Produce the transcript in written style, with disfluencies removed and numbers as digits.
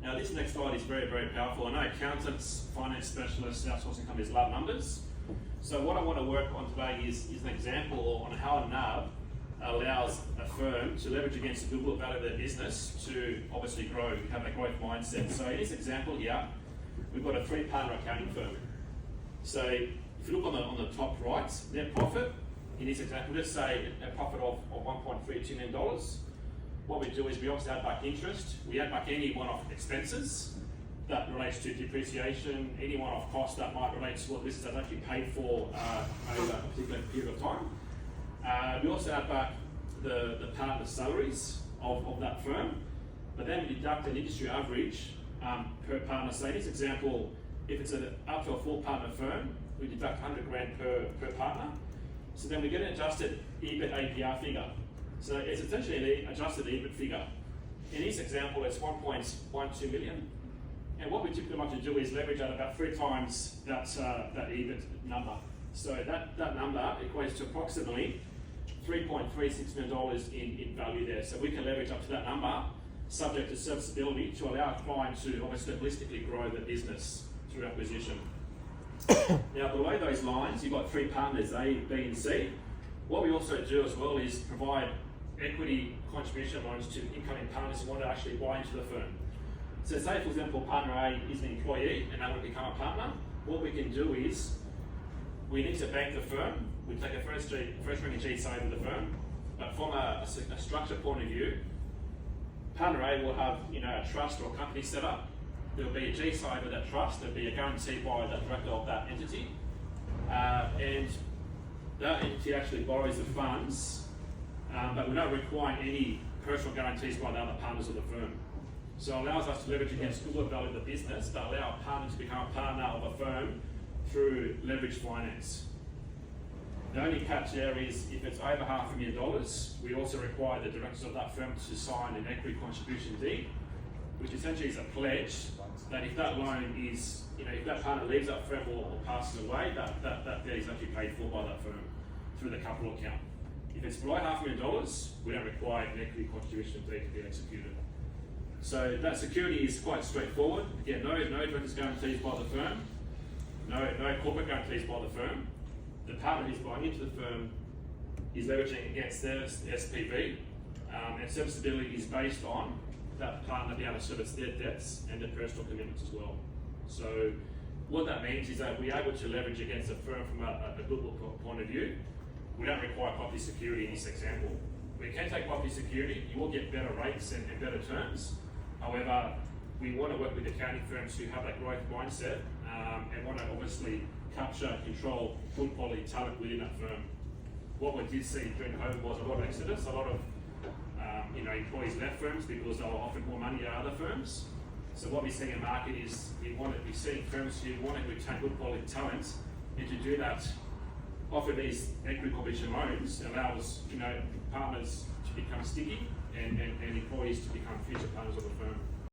Now this next slide is very, very powerful. I know accountants, finance specialists, outsourcing companies love numbers. So what I want to work on today is an example on how a NAV allows a firm to leverage against the goodwill value of their business to obviously grow, have a growth mindset. So in this example here, we've got a 3-partner accounting firm. So if you look on the top right, net profit, in this example, let's say a profit of $1.32 million. What we do is we obviously add back interest, we add back any one-off expenses that relates to depreciation, any one-off cost that might relate to what this has actually paid for over a particular period of time. We also add back the partner salaries of that firm, but then we deduct an industry average per partner. So in this example, if it's up to a 4-partner firm, we deduct 100 grand per partner. So then we get an adjusted EBIT APR figure. So it's essentially an adjusted EBIT figure. In this example, it's 1.12 million. And what we typically like to do is leverage at about 3 times that EBIT number. So that number equates to approximately $3.36 million in value there. So we can leverage up to that number, subject to serviceability, to allow a client to obviously holistically grow the business through acquisition. Now below those lines, you've got 3 partners, A, B and C. What we also do as well is provide equity contribution loans to incoming partners who want to actually buy into the firm. So say for example partner A is an employee and they want to become a partner, what we can do is we need to bank the firm, we take a first ring G side of the firm, but from a structure point of view, partner A will have a trust or a company set up. There will be a G side of that trust, there will be a guarantee by the director of that entity, and that entity actually borrows the funds, but we don't require any personal guarantees by the other partners of the firm. So it allows us to leverage against goodwill value of the business, but allow a partner to become a partner of a firm through leveraged finance. The only catch there is if it's over $500,000, we also require the directors of that firm to sign an equity contribution deed, which essentially is a pledge that if that loan is, if that partner leaves that firm or passes away, that debt is actually paid for by that firm through the capital account. If it's below $500,000, we don't require an equity contribution deed to be executed. So that security is quite straightforward. Again, no directors guarantees by the firm, no corporate guarantees by the firm. The partner who's buying into the firm is leveraging against their SPV, and serviceability is based on that partner being able to service their debts and their personal commitments as well. So what that means is that we're able to leverage against a firm from a goodwill point of view. We don't require property security in this example. We can take property security, you will get better rates and better terms. However, we want to work with accounting firms who have that growth mindset and want to obviously capture and control good quality talent within that firm. What we did see during COVID was a lot of exodus, a lot of employees left firms because they were offered more money at other firms. So what we see in the market is we're seeing firms who want to retain good quality talent, and to do that, offer these equity contribution loans allows partners to become sticky and employees to become future partners of the firm.